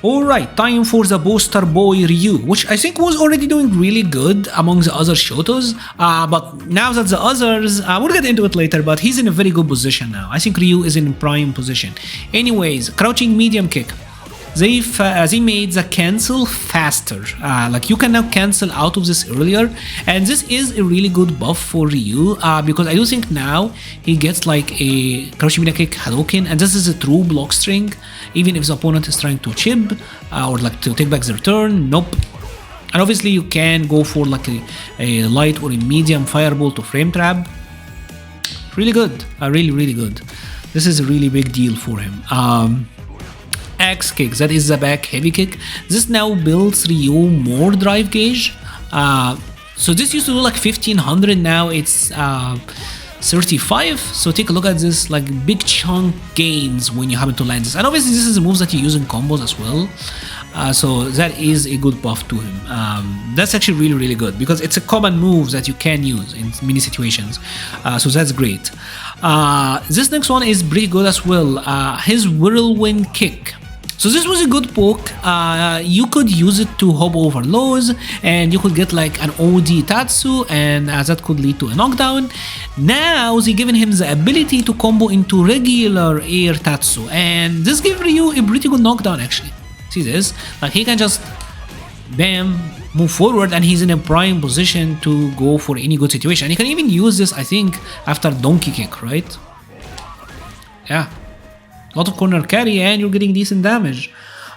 Alright, time for the poster boy Ryu, which I think was already doing really good among the other Shotos, but now that the others, we'll get into it later, but he's in a very good position now. I think Ryu is in prime position. Anyways, crouching medium kick. They made the cancel faster, like you can now cancel out of this earlier, and this is a really good buff for Ryu, because I do think now he gets like a crouching medium kick Hadouken, and this is a true block string, even if the opponent is trying to chip, or like to take back their turn, nope. And obviously you can go for like a light or a medium fireball to frame trap. Really good, really good. This is a really big deal for him. Axe kick, that is the back heavy kick. This now builds Ryu more drive gauge. So this used to do like 1500, now it's 35. So take a look at this, like big chunk gains when you happen to land this. And obviously this is a move that you use in combos as well. So that is a good buff to him. That's actually really good because it's a common move that you can use in many situations. So that's great. This next one is pretty good as well. His whirlwind kick. So this was a good poke. You could use it to hop over lows, and you could get like an OD Tatsu, and that could lead to a knockdown. Now they given him the ability to combo into regular air Tatsu, and this gives you a pretty good knockdown actually. See this? Like he can just bam, move forward, and he's in a prime position to go for any good situation. You can even use this, I think, after donkey kick, right? Yeah. A lot of corner carry and you're getting decent damage.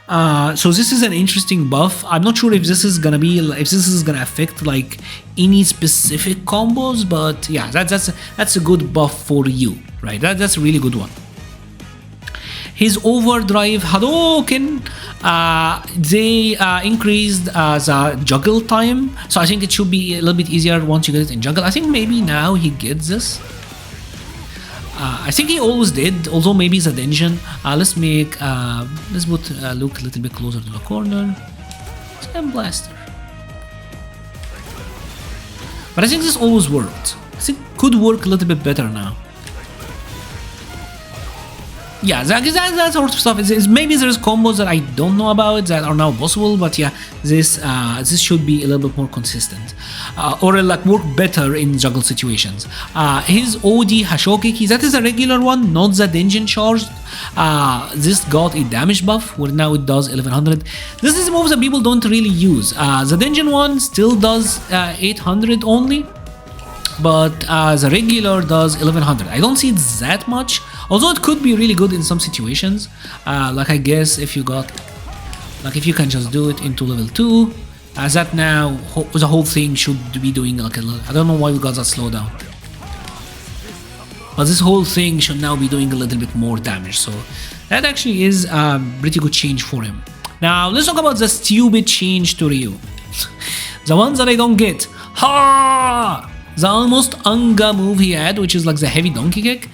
So this is an interesting buff. I'm not sure if this is gonna be, if this is gonna affect like any specific combos, but yeah, that's a good buff for you, right? That's a really good one. His overdrive Hadouken, they increased the juggle time, so I think it should be a little bit easier once you get it in juggle. I think maybe now he gets this. I think he always did, although maybe it's a dungeon. Let's put Luke a little bit closer to the corner. Stem Blaster. But I think this always worked. I think it could work a little bit better now. Yeah, that sort of stuff. Maybe there's combos that I don't know about that are now possible, but yeah, this should be a little bit more consistent, or like work better in juggle situations. His OD Hashokiki, that is a regular one, not the dungeon charged. This got a damage buff where now it does 1100. This is a move that people don't really use. The dungeon one still does 800 only, but the regular does 1100. I don't see it that much, although it could be really good in some situations. Like I guess if you got, like if you can just do it into level 2, that now the whole thing should be doing like a little, I don't know why we got that slowdown, but this whole thing should now be doing a little bit more damage. So that actually is a pretty good change for him. Now let's talk about the stupid change to Ryu. The ones that I don't get. Ha! The almost Anga move he had, which is like the heavy donkey kick.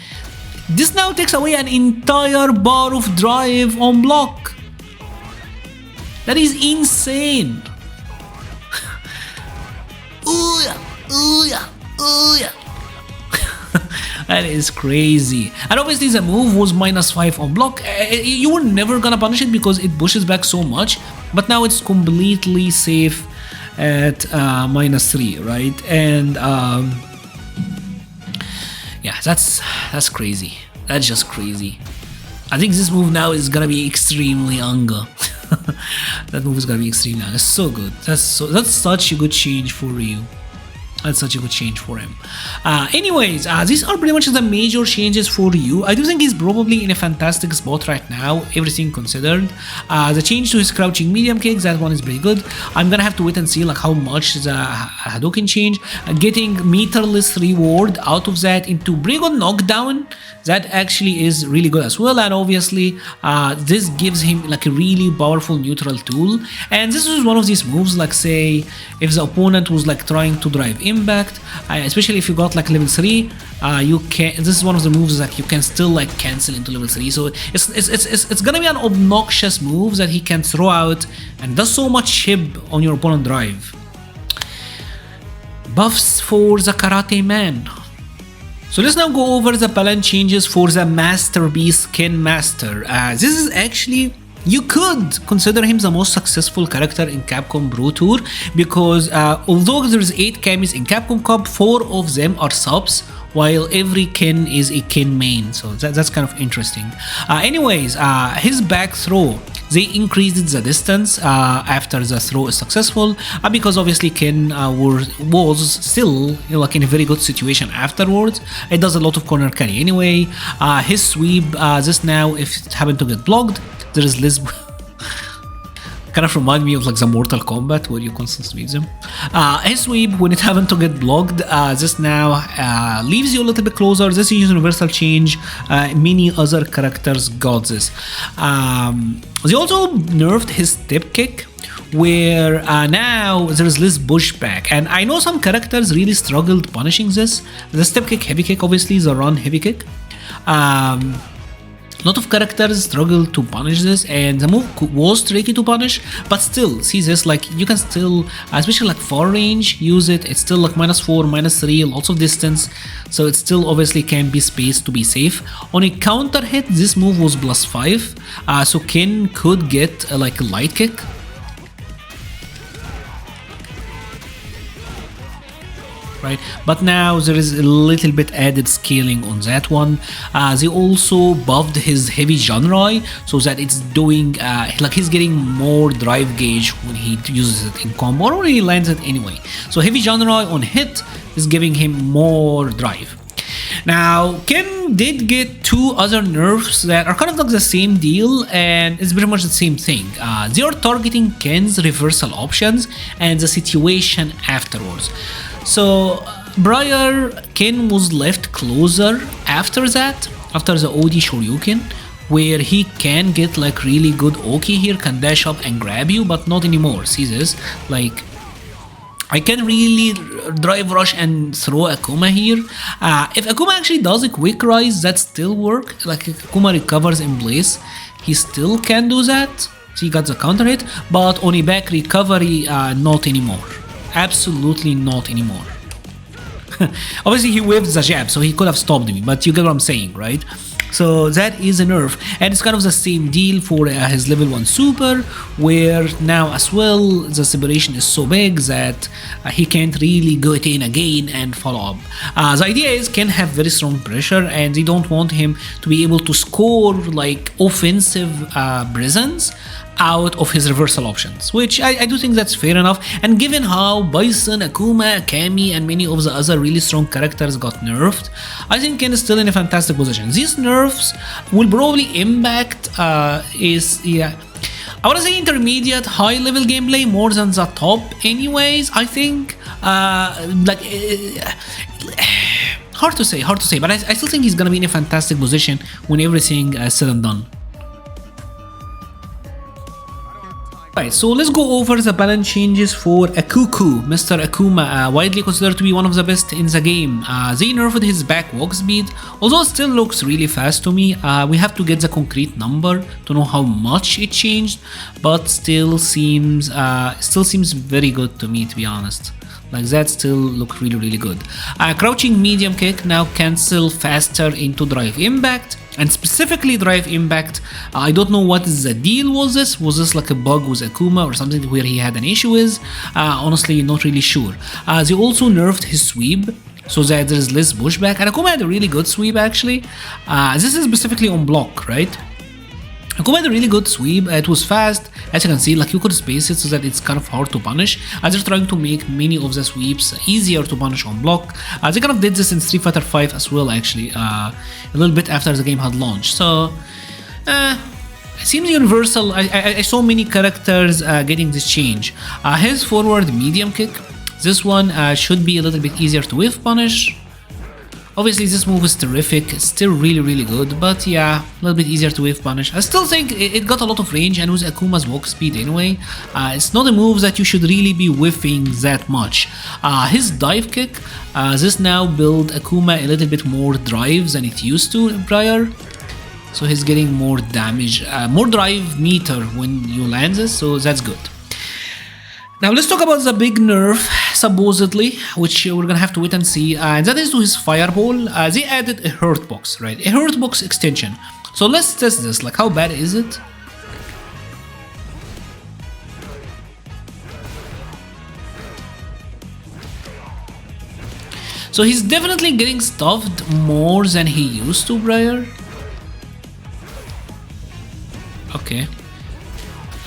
This now takes away an entire bar of drive on block. That is insane. Ooh yeah, ooh yeah, ooh yeah. That is crazy. And obviously the move was -5 on block. You were never gonna punish it because it pushes back so much, but now it's completely safe at -3, right? And yeah, that's crazy. That's just crazy. I think this move now is gonna be extremely Anga. That move is gonna be extremely Anga. So good. That's such a good change for Ryu. That's such a good change for him. Anyways, these are pretty much the major changes for Ryu. I do think he's probably in a fantastic spot right now, everything considered. The change to his crouching medium kicks, that one is pretty good. I'm gonna have to wait and see like how much the Hadouken change. Getting meterless reward out of that into pretty good knockdown, that actually is really good as well. And obviously, this gives him like a really powerful neutral tool. And this is one of these moves, like say, if the opponent was like trying to drive impact, especially if you got like level 3, you can, this is one of the moves that you can still like cancel into level 3. So it's gonna be an obnoxious move that he can throw out and does so much chip on your opponent drive. Buffs for the Karate Man. So let's now go over the balance changes for the Masterpiece Skin Master. This is actually you could consider him the most successful character in Capcom Pro Tour because although there's 8 Kamis in Capcom Cup, 4 of them are subs, while every kin is a kin main, so that's kind of interesting. Anyways, his back throw, they increased the distance after the throw is successful because obviously kin was still like in a very good situation afterwards. It does a lot of corner carry anyway. His sweep, this now if it happened to get blocked, there is less kind of remind me of like the Mortal Kombat where you constantly sweep them. His sweep, when it happened to get blocked, this now leaves you a little bit closer. This is universal change. Many other characters got this. They also nerfed his step kick, where now there is less pushback, and I know some characters really struggled punishing this. The step kick, heavy kick, obviously the run heavy kick. A lot of characters struggle to punish this, and the move was tricky to punish, but still, see this, like you can still, especially like far range, use it. It's still like -4, -3, lots of distance, so it still obviously can be spaced to be safe. On a counter hit, this move was +5, so Ken could get like a light kick. Right, but now there is a little bit added scaling on that one. They also buffed his heavy genre so that it's doing like he's getting more drive gauge when he uses it in combo, or when he lands it anyway. So heavy genre on hit is giving him more drive. Now, Ken did get 2 other nerfs that are kind of like the same deal, and it's pretty much the same thing. They are targeting Ken's reversal options and the situation afterwards. So, prior, Ken was left closer after that, after the OD Shoryuken, where he can get like really good Oki here, can dash up and grab you, but not anymore. See this? Like, I can really drive rush and throw Akuma here. If Akuma actually does a quick rise, that still work. Like if Akuma recovers in place, he still can do that. So he got the counter hit, but on a back recovery, not anymore. Absolutely not anymore. Obviously he whiffed the jab, so he could have stopped me, but you get what I'm saying, right? So that is a nerf, and it's kind of the same deal for his level 1 super, where now as well the separation is so big that he can't really go it in again and follow up. The idea is Ken have very strong pressure, and they don't want him to be able to score like offensive presence out of his reversal options, which I do think that's fair enough. And given how Bison, Akuma, Kami, and many of the other really strong characters got nerfed, I think Ken is still in a fantastic position. These nerfs will probably impact I want to say intermediate high level gameplay more than the top anyways. I think hard to say, but I still think he's gonna be in a fantastic position when everything is said and done. Right, so let's go over the balance changes for Akuku, Mr. Akuma, widely considered to be one of the best in the game. They nerfed his back walk speed, although it still looks really fast to me. We have to get the concrete number to know how much it changed, but still seems very good to me, to be honest. Like that still look really good. Crouching medium kick now cancel faster into drive impact, and specifically drive impact. I don't know what is the deal was this. Was this like a bug with Akuma or something where he had an issue with? Honestly, not really sure. They also nerfed his sweep so that there is less pushback, and Akuma had a really good sweep actually. This is specifically on block, right? Akuma had a really good sweep. It was fast, as you can see, like you could space it so that it's kind of hard to punish. They're trying to make many of the sweeps easier to punish on block. They kind of did this in Street Fighter V as well, actually, a little bit after the game had launched. So, it seems universal. I saw many characters getting this change. His forward medium kick, this one should be a little bit easier to whiff punish. Obviously this move is terrific, it's still really good, but yeah, a little bit easier to whiff punish. I still think it got a lot of range, and with Akuma's walk speed anyway, it's not a move that you should really be whiffing that much. His dive kick, this now build Akuma a little bit more drive than it used to prior. So he's getting more damage, more drive meter when you land this, so that's good. Now let's talk about the big nerf, supposedly, which we're gonna have to wait and see, and that is to his fireball. They added a hurt box, right? A hurt box extension. So let's test this, like how bad is it? So he's definitely getting stuffed more than he used to prior. Okay.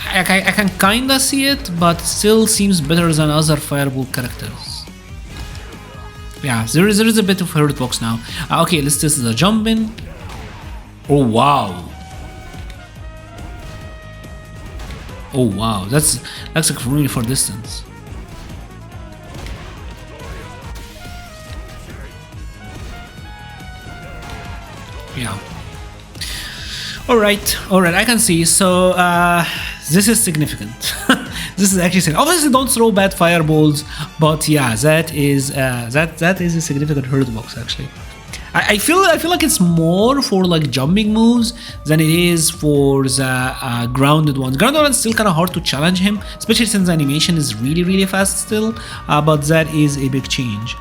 I can kinda see it, but still seems better than other Fireball characters. Yeah, there is a bit of hurt box now. Okay, let's test the jump in. Oh wow. Oh wow, that's like really far distance. Yeah. Alright, I can see. So this is significant. This is actually significant. Obviously don't throw bad fireballs, but yeah, that is a significant hurt box actually. I feel like it's more for like jumping moves than it is for the grounded ones. Grounded ones still kind of hard to challenge him, especially since the animation is really fast still. But that is a big change.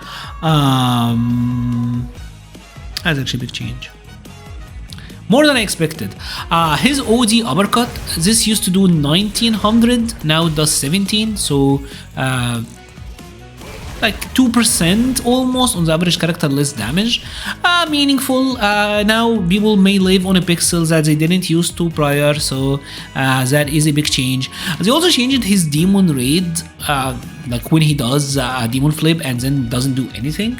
That's actually a big change. More than I expected. His OD uppercut, this used to do 1900, now it does 17, so like 2% almost on the average character less damage. Meaningful. Now people may live on a pixel that they didn't use to prior, so that is a big change. They also changed his demon raid, like when he does a demon flip and then doesn't do anything.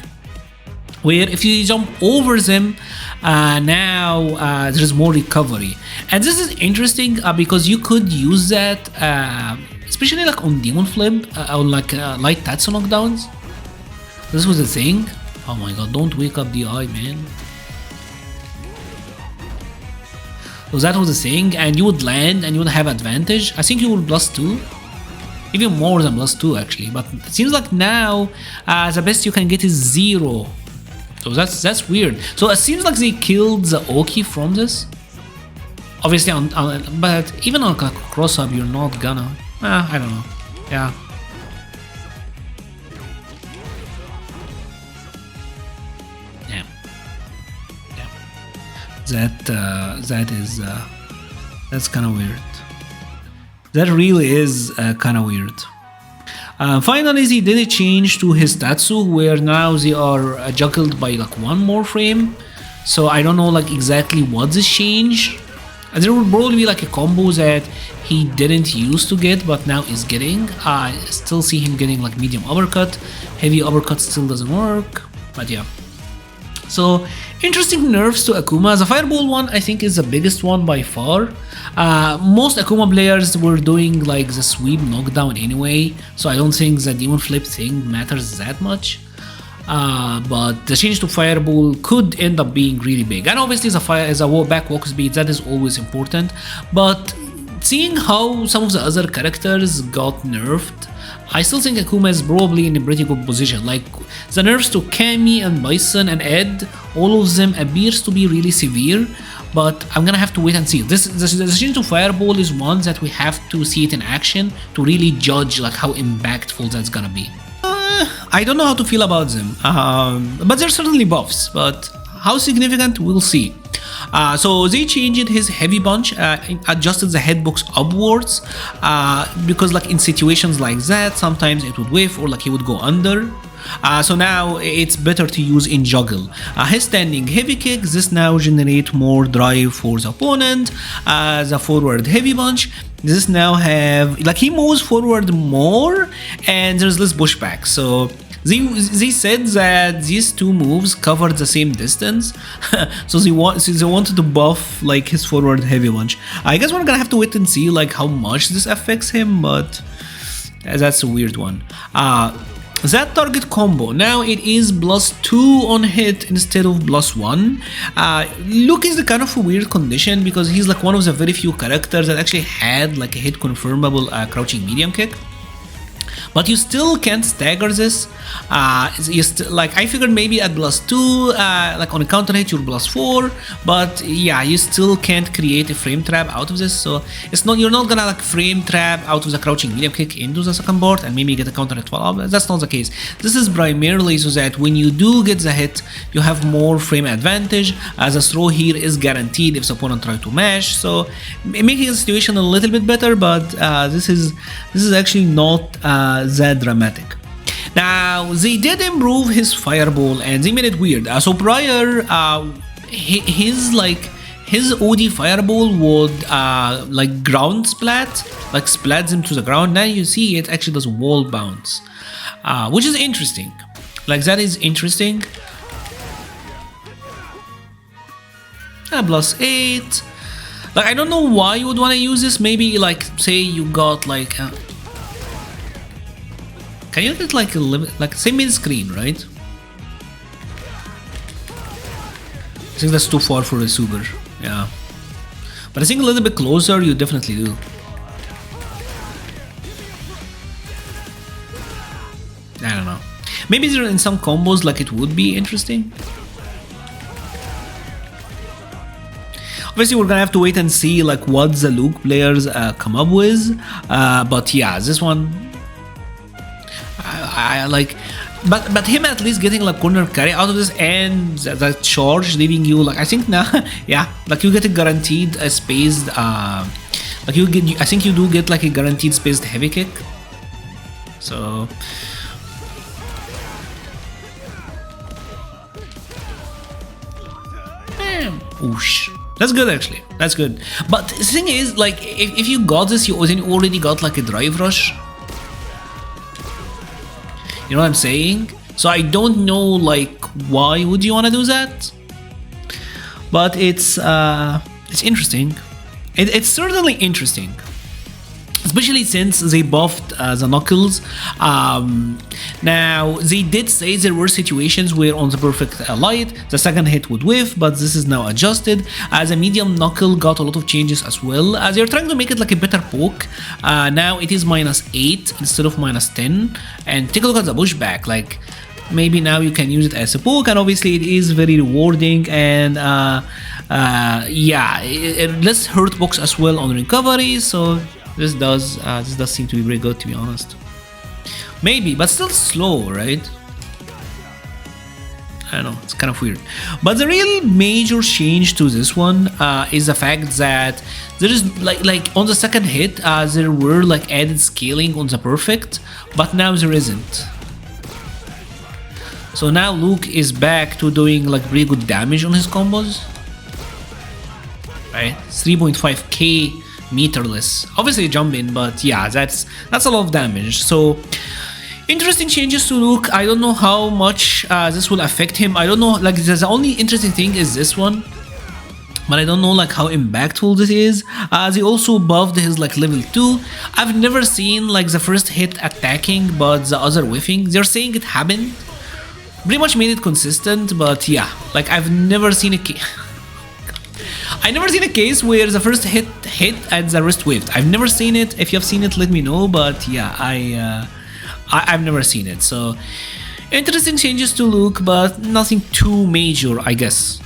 Where if you jump over them, now there's more recovery. And this is interesting because you could use that, especially like on Demon Flip, on like light Tatsu knockdowns. This was the thing. Oh my god, don't wake up the eye, man. So that was the thing, and you would land and you would have advantage. I think you would +2. Even more than +2 actually, but it seems like now the best you can get is 0. So that's weird. So it seems like they killed the Oki from this. Obviously, but even on a cross-up, you're not gonna. I don't know. Yeah. Yeah. That's kind of weird. That really is kind of weird. Finally, they did a change to his Tatsu where now they are juggled by like one more frame. So I don't know like exactly what this change. There will probably be like a combo that he didn't used to get but now is getting. I still see him getting like medium uppercut. Heavy uppercut still doesn't work, but yeah. So interesting nerfs to Akuma. The Fireball one I think is the biggest one by far. Most Akuma players were doing like the sweep knockdown anyway, so I don't think the Demon Flip thing matters that much. But the change to Fireball could end up being really big. And obviously as a back walk speed, that is always important. But seeing how some of the other characters got nerfed, I still think Akuma is probably in a pretty good position. Like the nerfs to Kami and Bison and Ed, all of them appears to be really severe, but I'm gonna have to wait and see. The change to Fireball is one that we have to see it in action to really judge like how impactful that's gonna be. I don't know how to feel about them, but they're certainly buffs, but how significant, we'll see. So they changed his heavy punch, adjusted the hitbox upwards, because like in situations like that, sometimes it would whiff or like he would go under. So now it's better to use in juggle. His standing heavy kicks, this now generate more drive for the opponent. The forward heavy punch, this now have, like he moves forward more and there's less pushback. So they said that these two moves covered the same distance, so they wanted to buff like his forward heavy punch. I guess we're gonna have to wait and see like how much this affects him, but that's a weird one. That target combo, now it is +2 on hit instead of +1. Luke is the kind of a weird condition because he's like one of the very few characters that actually had like a hit confirmable crouching medium kick. But you still can't stagger this. Like I figured maybe at +2, like on a counter hit you're +4, but yeah, you still can't create a frame trap out of this. So you're not gonna like frame trap out of the crouching medium kick into the second board and maybe get a counter hit follow-up. That's not the case. This is primarily so that when you do get the hit, you have more frame advantage, as a throw here is guaranteed if the opponent tries to mash. So making the situation a little bit better, but this is actually not that dramatic. Now they did improve his fireball and they made it weird. So prior, his OD fireball would like ground splat, like splats him to the ground. Now you see it actually does wall bounce, which is interesting. Like that is interesting. +8. Like I don't know why you would want to use this. Maybe like say you got like. Can you get like a limit, like say mid screen, right? I think that's too far for a super, yeah. But I think a little bit closer, you definitely do. I don't know. Maybe there in some combos, like it would be interesting. Obviously, we're gonna have to wait and see like what the Luke players come up with. But yeah, this one. I like, but him at least getting like corner carry out of this and that charge leaving you like I think now yeah like you get a guaranteed spaced like you get I think you do get like a guaranteed spaced heavy kick. So oosh. That's good actually. That's good. But the thing is like if you got this you already got like a drive rush. You know what I'm saying? So I don't know like why would you want to do that, but it's interesting. It's certainly interesting, especially since they buffed the knuckles. Now they did say there were situations where on the perfect light the second hit would whiff, but this is now adjusted. As a medium knuckle got a lot of changes as well, as they're trying to make it like a better poke. Now it is -8 instead of -10, and take a look at the pushback. Like maybe now you can use it as a poke, and obviously it is very rewarding. And yeah, it less hurt box as well on recovery. So this does seem to be very good, to be honest. Maybe, but still slow, right? I don't know, it's kind of weird. But the real major change to this one is the fact that there is like on the second hit there were like added scaling on the perfect, but now there isn't. So now Luke is back to doing like really good damage on his combos. Right, 3.5k meterless. Obviously jumping, but yeah, that's a lot of damage. So interesting changes to Luke. I don't know how much this will affect him. I don't know, like the only interesting thing is this one, but I don't know like how impactful this is. They also buffed his like level 2. I've never seen like the first hit attacking but the other whiffing. They're saying it happened. Pretty much made it consistent, but yeah, like I've never seen a case where the first hit and the rest whiffed. I've never seen it. If you have seen it, let me know. But yeah, I've never seen it. So interesting changes to Luke, but nothing too major, I guess.